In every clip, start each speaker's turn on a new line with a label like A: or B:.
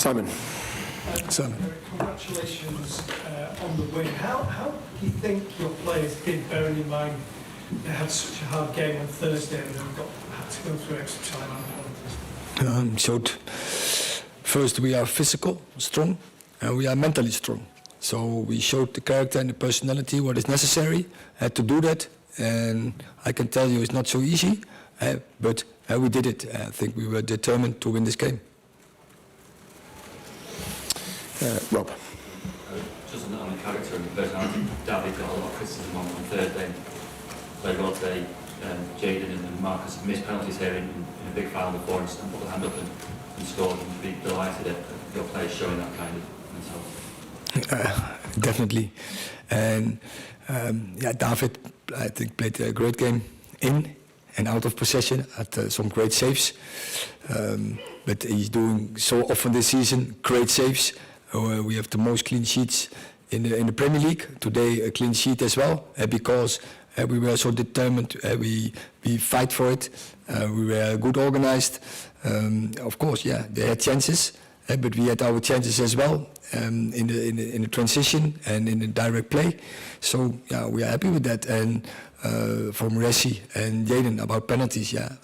A: Simon.
B: Eric, congratulations on the win. How do you think your players did, bearing in mind they had such a hard game on Thursday and then had to go through extra time and penalties?
C: Showed first we are physical, strong, and we are mentally strong. So we showed the character and the personality, what is necessary to do that. And I can tell you it's not so easy, but we did it. I think we were determined to win this game.
A: Rob.
D: Just on the character and the personality, David got a lot of criticism on Thursday. Played well today. Jaden and Marcus missed penalties here in a big final before and put their hand up and scored. And to be delighted at your players showing that kind of mentality.
C: Definitely. And David, I think, played a great game in and out of possession, had some great saves. But he's doing so often this season, great saves. We have the most clean sheets in the Premier League. Today a clean sheet as well, because we were so determined. We fight for it. We were good organized. Of course, yeah, they had chances, but we had our chances as well in the transition and in the direct play. So yeah, we are happy with that. And from Ressi and Jaden about penalties, yeah,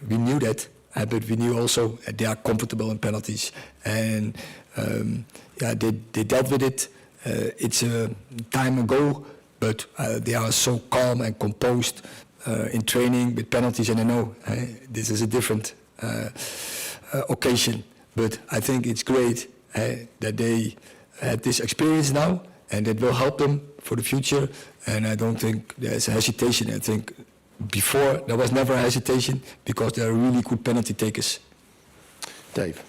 C: we knew that. But we knew also they are comfortable in penalties, and they dealt with it. It's a time ago, but they are so calm and composed in training with penalties. And I know this is a different occasion, but I think it's great that they had this experience now, and it will help them for the future. And I don't think there's a hesitation. I think before there was never a hesitation because they are really good penalty takers.
A: Dave.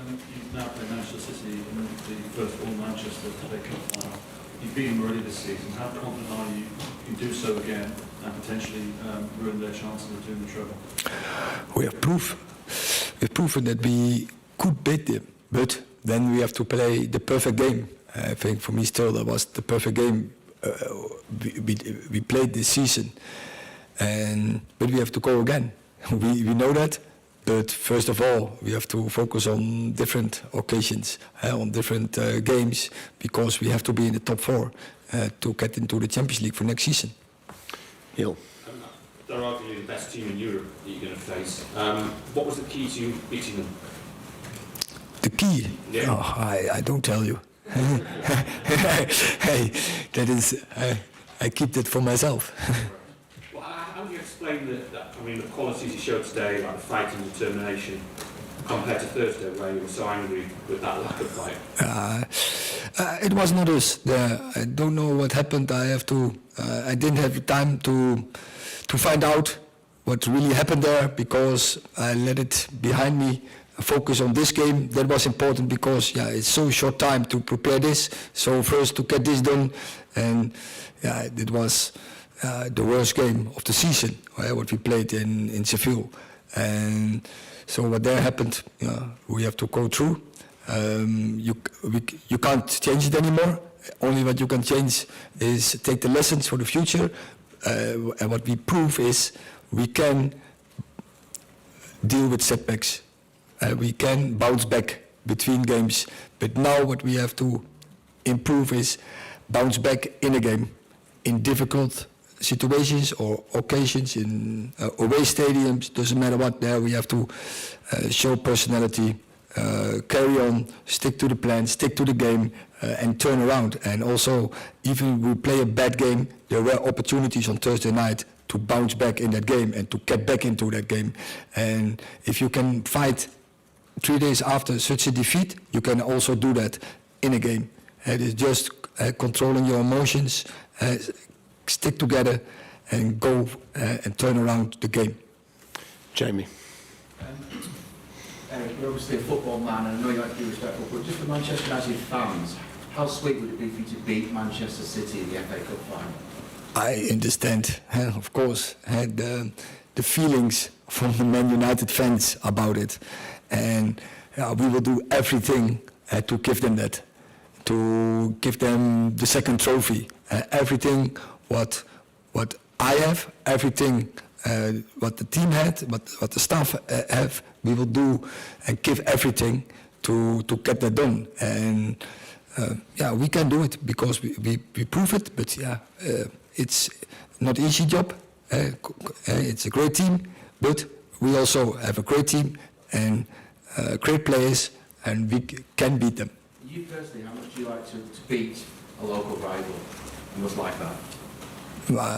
E: You've now played Manchester City in the first all-Manchester FA Cup final. You've beaten them already this season. How confident are you can do so again and potentially ruin their chances of doing the treble?
C: We have proven that we could beat them, but then we have to play the perfect game. I think for me still that was the perfect game we played this season. But we have to go again. We know that, but first of all, we have to focus on different occasions, on different games, because we have to be in the top four to get into the Champions League for next season.
A: Hill.
F: They're arguably the best team in Europe that you're going to face. What was the key to you beating them?
C: The key?
F: Yeah.
C: Oh, I don't tell you. Hey, that is, I keep that for myself.
F: How do you explain the qualities you showed today, like the fight and determination, compared to Thursday, where you were so angry with that lack of fight?
C: It was not us. I don't know what happened. I didn't have time to find out what really happened there because I let it behind me. Focus on this game. That was important because it's so short time to prepare this. So first to get this done, and it was the worst game of the season, what we played in Seville. And so what there happened, we have to go through. You can't change it anymore. Only what you can change is take the lessons for the future. And what we prove is we can deal with setbacks. We can bounce back between games. But now what we have to improve is bounce back in a game, in difficult situations or occasions, in away stadiums, doesn't matter what, there we have to show personality, carry on, stick to the plan, stick to the game, and turn around. And also, even if we play a bad game, there were opportunities on Thursday night to bounce back in that game and to get back into that game. And if you can fight 3 days after such a defeat, you can also do that in a game. It is just controlling your emotions, stick together and go and turn around the game.
A: Jamie.
G: Eric, you're obviously a football man and I know you like to be respectful, but just for Manchester United fans, how sweet would it be for you to beat Manchester City in the FA Cup final?
C: I understand, of course, the feelings from the Man United fans about it. And we will do everything to give them that, to give them the second trophy. Everything what I have, everything what the team had, what the staff have, we will do and give everything to get that done. And yeah, we can do it because we prove it. But yeah, it's not an easy job. It's a great team, but we also have a great team and great players, and we can beat them.
G: You personally, how much do you like to beat a local rival? And what's like that?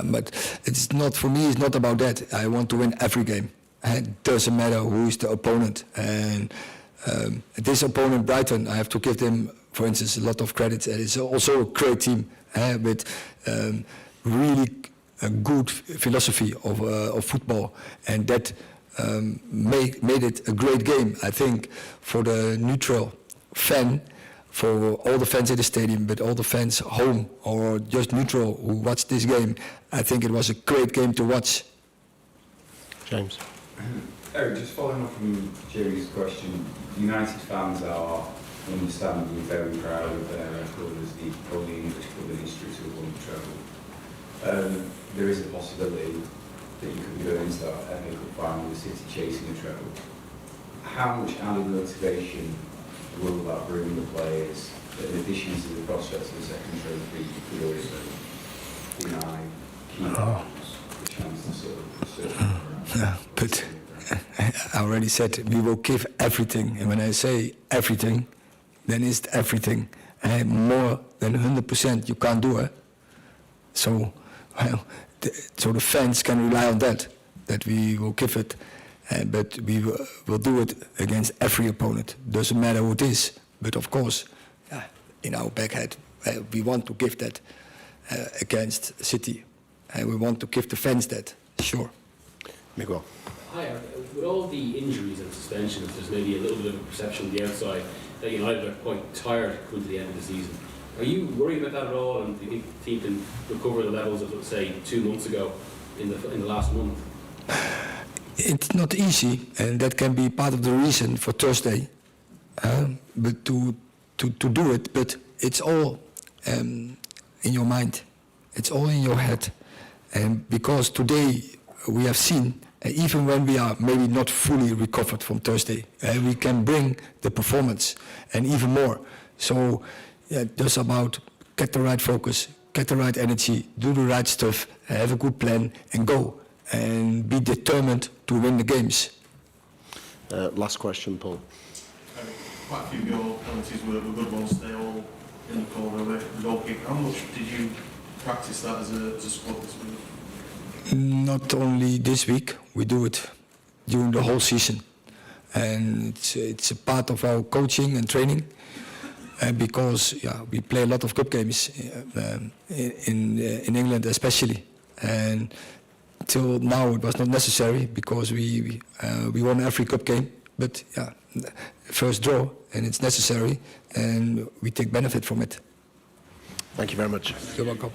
C: But it's not, for me, it's not about that. I want to win every game. It doesn't matter who is the opponent. And this opponent, Brighton, I have to give them, for instance, a lot of credit. It's also a great team with really a good philosophy of football. And that made it a great game, I think, for the neutral fan, for all the fans in the stadium, but all the fans home or just neutral who watched this game. I think it was a great game to watch.
A: James.
H: Eric, just following up from Jerry's question, United fans are understandably very proud of their record as the only English club in history to have won the treble. There is a possibility that you could be going into that FA Cup final with City chasing a treble. How much added motivation will that bring the players, in addition to the prospects of the second trophy, could also deny key the chance to sort of
C: Yeah, but I already said we will give everything, and when I say everything, then it's everything. More than 100% you can't do it. So, well, so the fans can rely on that we will give it. But we will do it against every opponent. Doesn't matter who it is. But of course, in our backhead, we want to give that against City. And we want to give the fans that, sure.
A: Miguel.
I: Hi, with all the injuries and suspensions, there's maybe a little bit of a perception on the outside that United are quite tired coming to the end of the season. Are you worried about that at all? And do you think the team can recover the levels of, let's say, 2 months ago in the last month?
C: It's not easy, and that can be part of the reason for Thursday. But to do it, but it's all in your mind. It's all in your head. And because today we have seen, even when we are maybe not fully recovered from Thursday, we can bring the performance and even more. So yeah, just about get the right focus, get the right energy, do the right stuff, have a good plan, and go. And be determined to win the games.
A: Last question, Paul.
E: Quite a few of your penalties were good ones. They all in the corner with the goal kick. How much did you practice that as a squad this week?
C: Not only this week, we do it during the whole season. And it's a part of our coaching and training. Because we play a lot of cup games in England especially. And till now it was not necessary because we won every cup game, but first draw, and it's necessary, and we take benefit from it.
A: Thank you very much.
C: You're welcome.